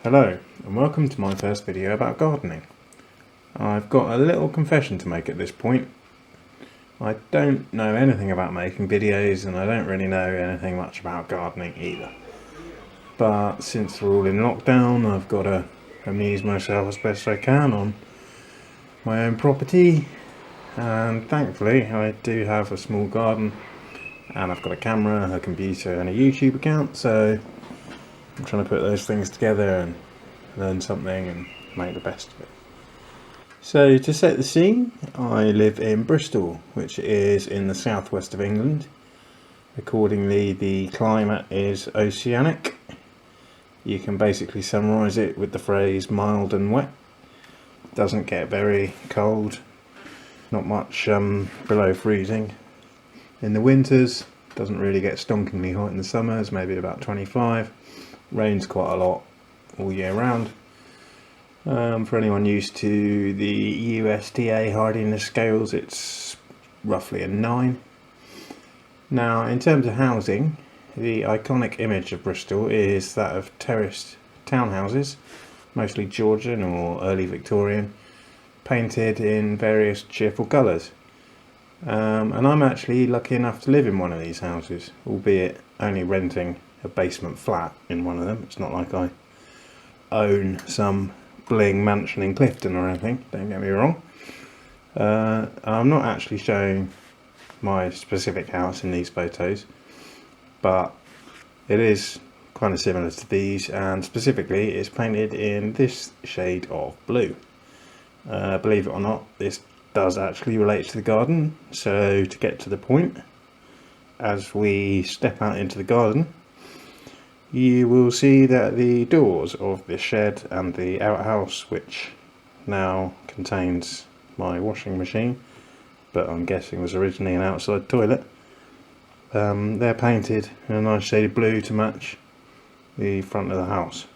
Hello and welcome to my first video about gardening. I've got a little confession to make at this point. I don't know anything about making videos and I don't really know anything much about gardening either. But since we're all in lockdown, I've got to amuse myself as best I can on my own property, and thankfully I do have a small garden and I've got a camera, a computer and a YouTube account, so I'm trying to put those things together and learn something and make the best of it. So to set the scene, I live in Bristol, which is in the southwest of England. Accordingly, the climate is oceanic. You can basically summarise it with the phrase mild and wet. Doesn't get very cold, not much below freezing in the winters, doesn't really get stonkingly hot in the summers, maybe about 25. Rains quite a lot all year round. For anyone used to the USDA hardiness scales, it's roughly a 9. Now, in terms of housing, the iconic image of Bristol is that of terraced townhouses, mostly Georgian or early Victorian, painted in various cheerful colours. And I'm actually lucky enough to live in one of these houses, albeit only renting a basement flat in one of them. It's not like I own some bling mansion in Clifton or anything, don't get me wrong. I'm not actually showing my specific house in these photos, but it is kind of similar to these, and specifically it's painted in this shade of blue. Believe it or not, this does actually relate to the garden. So to get to the point, as we step out into the garden, you will see that the doors of this shed and the outhouse, which now contains my washing machine, but I'm guessing was originally an outside toilet, they're painted in a nice shade of blue to match the front of the house.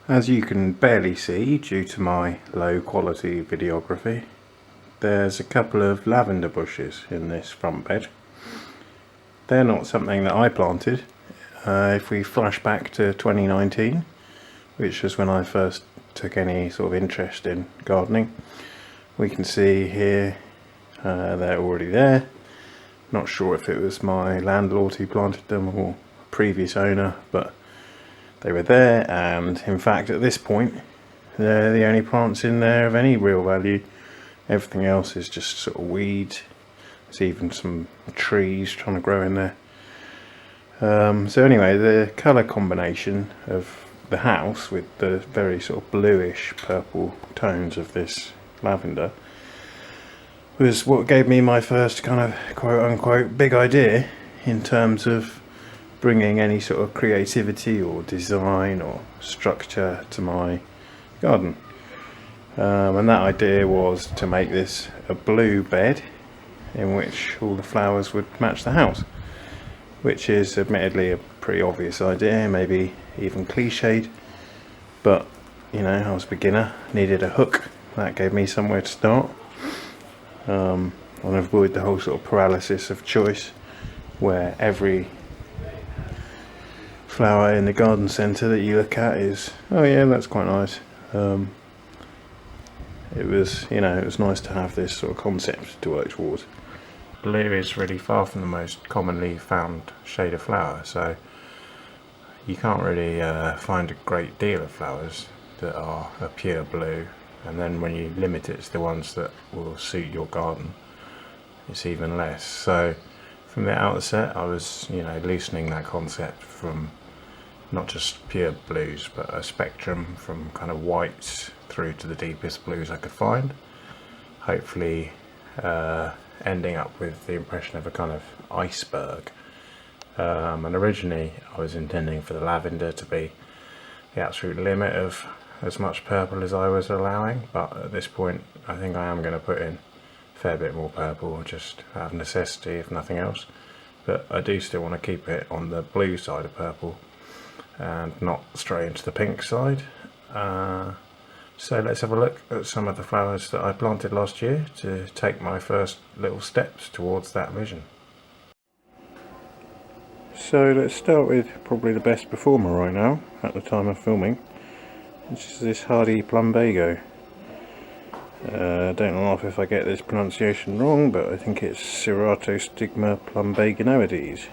As you can barely see due to my low quality videography, there's a couple of lavender bushes in this front bed. They're not something that I planted. If we flash back to 2019, which was when I first took any sort of interest in gardening, we can see here they're already there. Not sure if it was my landlord who planted them or previous owner, but they were there, and in fact at this point they're the only plants in there of any real value. Everything else is just sort of weeds. There's even some trees trying to grow in there. So anyway, the colour combination of the house with the very sort of bluish purple tones of this lavender was what gave me my first kind of quote unquote big idea in terms of bringing any sort of creativity or design or structure to my garden. And that idea was to make this a blue bed in which all the flowers would match the house, which is admittedly a pretty obvious idea, maybe even cliched, but you know, I was a beginner, needed a hook. That gave me somewhere to start. And avoid the whole sort of paralysis of choice where every flower in the garden centre that you look at is, oh yeah, that's quite nice. It was nice to have this sort of concept to work towards. Blue is really far from the most commonly found shade of flower, so you can't really find a great deal of flowers that are a pure blue, and then when you limit it to the ones that will suit your garden, it's even less. So from the outset I was loosening that concept from not just pure blues, but a spectrum from kind of whites through to the deepest blues I could find, hopefully ending up with the impression of a kind of iceberg. And originally I was intending for the lavender to be the absolute limit of as much purple as I was allowing, but at this point I think I am going to put in a fair bit more purple, just out of necessity if nothing else. But I do still want to keep it on the blue side of purple and not straight into the pink side. So let's have a look at some of the flowers that I planted last year to take my first little steps towards that vision. So let's start with probably the best performer right now at the time of filming, which is this hardy plumbago. Don't laugh if I get this pronunciation wrong, but I think it's Ceratostigma plumbaginoides.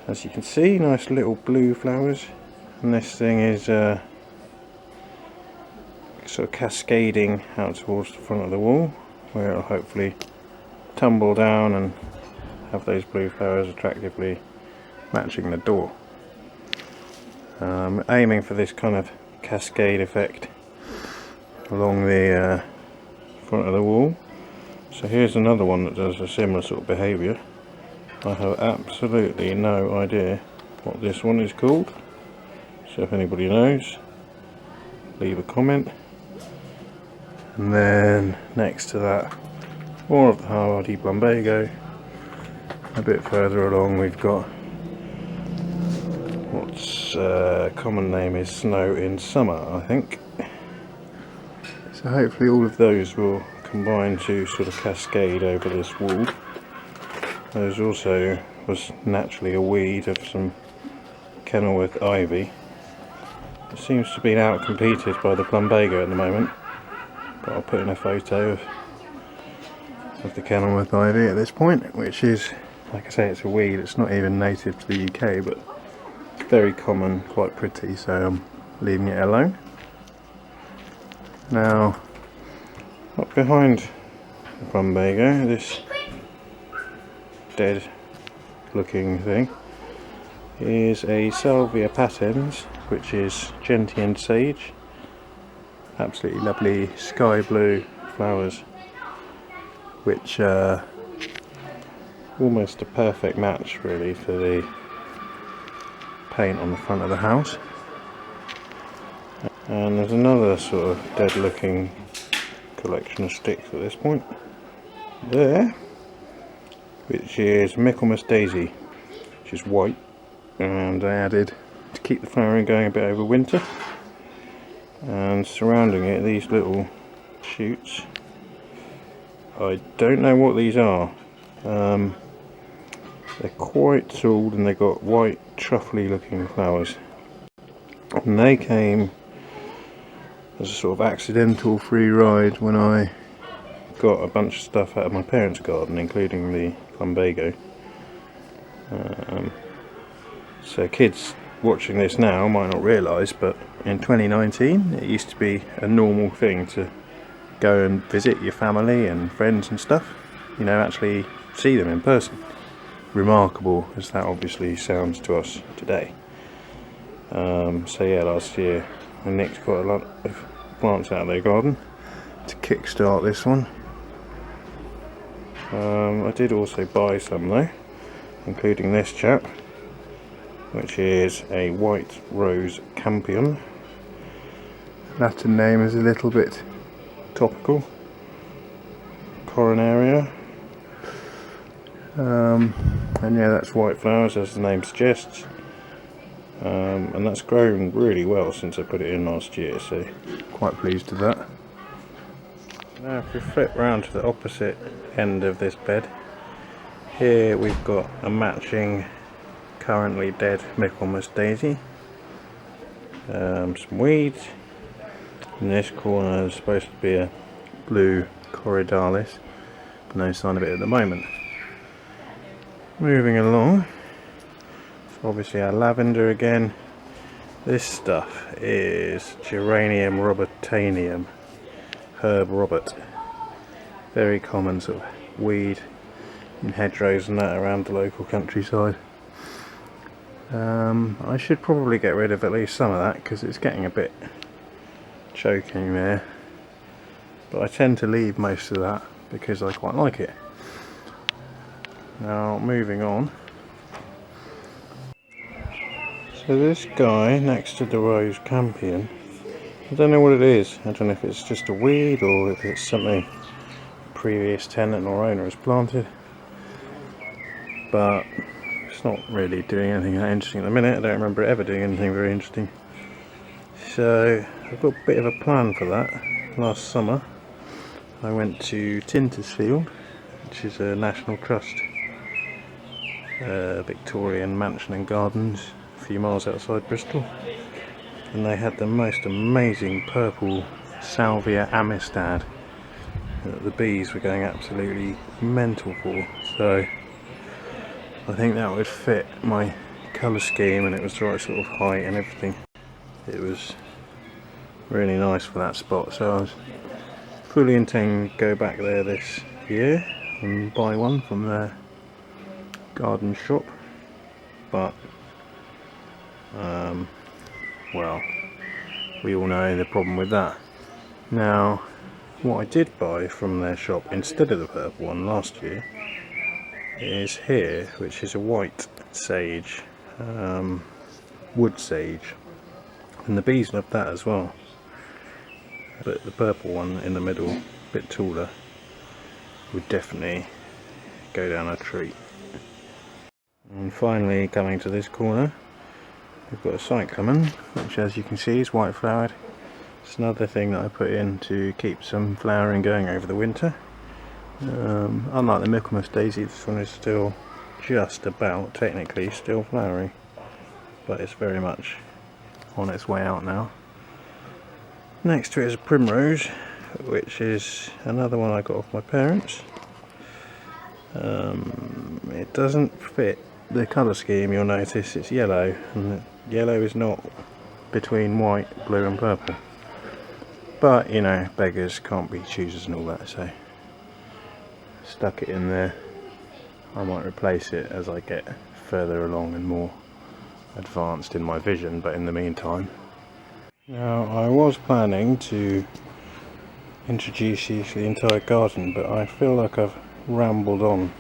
As you can see, nice little blue flowers, and this thing is sort of cascading out towards the front of the wall, where it'll hopefully tumble down and have those blue flowers attractively matching the door. Aiming for this kind of cascade effect along the front of the wall. So here's another one that does a similar sort of behaviour. I have absolutely no idea what this one is called, so if anybody knows, leave a comment. And then next to that, more of the hardy plumbago. A bit further along we've got what's common name is snow in summer, I think. So hopefully all of those will combine to sort of cascade over this wall. There's also was naturally a weed of some Kenilworth ivy. It seems to be outcompeted by the plumbago at the moment, but I'll put in a photo of the Kenilworth ivy at this point, which is, like I say, it's a weed. It's not even native to the UK, but very common, quite pretty, so I'm leaving it alone. Now, up behind the plumbago, this dead looking thing is a Salvia patens, which is gentian sage. Absolutely lovely sky blue flowers, which are almost a perfect match really for the paint on the front of the house. And there's another sort of dead looking collection of sticks at this point there, which is Michaelmas daisy, which is white, and I added to keep the flowering going a bit over winter. And surrounding it, these little shoots, I don't know what these are. They're quite tall and they've got white truffly looking flowers, and they came as a sort of accidental free ride when I got a bunch of stuff out of my parents' garden, including the plumbago. So kids watching this now might not realise, but in 2019 it used to be a normal thing to go and visit your family and friends and stuff, you know, actually see them in person. Remarkable as that obviously sounds to us today. So yeah, last year I nicked quite a lot of plants out of their garden to kickstart this one. I did also buy some though, including this chap, which is a white rose campion. Latin name is a little bit topical, coronaria. And yeah, that's white flowers as the name suggests, and that's grown really well since I put it in last year, so quite pleased with that. Now if we flip round to the opposite end of this bed, here we've got a matching currently dead Michaelmas daisy, some weeds. In this corner is supposed to be a blue coriodalis, but no sign of it at the moment. Moving along, so obviously our lavender again. This stuff is Geranium robertanium, herb Robert. Very common sort of weed in hedgerows and that around the local countryside. I should probably get rid of at least some of that because it's getting a bit choking there, but I tend to leave most of that because I quite like it. Now moving on, so this guy next to the rose campion, I don't know what it is. I don't know if it's just a weed or if it's something a previous tenant or owner has planted, but it's not really doing anything that interesting at the minute. I don't remember it ever doing anything very interesting. So I've got a bit of a plan for that. Last summer I went to Tintersfield, which is a National Trust Victorian mansion and gardens a few miles outside Bristol, and they had the most amazing purple salvia amistad that the bees were going absolutely mental for. So I think that would fit my colour scheme, and it was the right sort of height and everything. It was really nice for that spot, so I was fully intending to go back there this year and buy one from their garden shop, but well, we all know the problem with that. Now, what I did buy from their shop instead of the purple one last year is here, which is a white sage, wood sage, and the bees love that as well. But the purple one in the middle, a bit taller, would definitely go down a treat. And finally, coming to this corner, we've got a cyclamen, which as you can see is white flowered. It's another thing that I put in to keep some flowering going over the winter. Unlike the Michaelmas daisy, this one is still just about technically still flowering, but it's very much on its way out now. Next to it is a primrose, which is another one I got off my parents. It doesn't fit the colour scheme, you'll notice it's yellow, and yellow is not between white, blue and purple. But you know, beggars can't be choosers and all that, so stuck it in there. I might replace it as I get further along and more advanced in my vision, but in the meantime. Now, I was planning to introduce you to the entire garden, but I feel like I've rambled on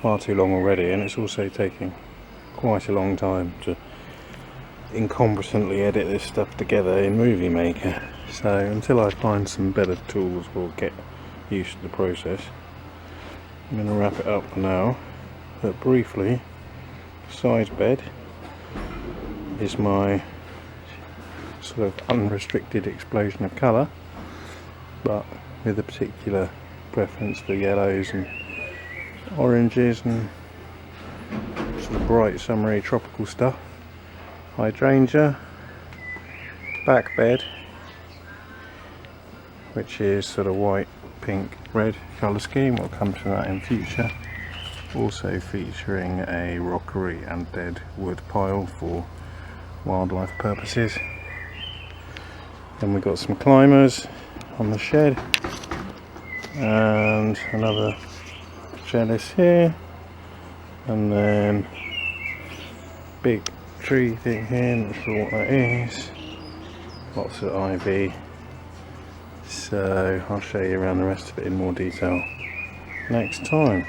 far too long already, and it's also taking quite a long time to incompetently edit this stuff together in Movie Maker. So until I find some better tools or get used to the process, I'm going to wrap it up for now. But briefly, side bed is my sort of unrestricted explosion of colour, but with a particular preference for yellows and oranges and sort of bright summery tropical stuff. Hydrangea, back bed, which is sort of white, pink, red colour scheme. We'll come to that in future. Also featuring a rockery and dead wood pile for wildlife purposes. Then we've got some climbers on the shed, and another trellis here, and then big tree thing here, not sure what that is. Lots of ivy. So I'll show you around the rest of it in more detail next time.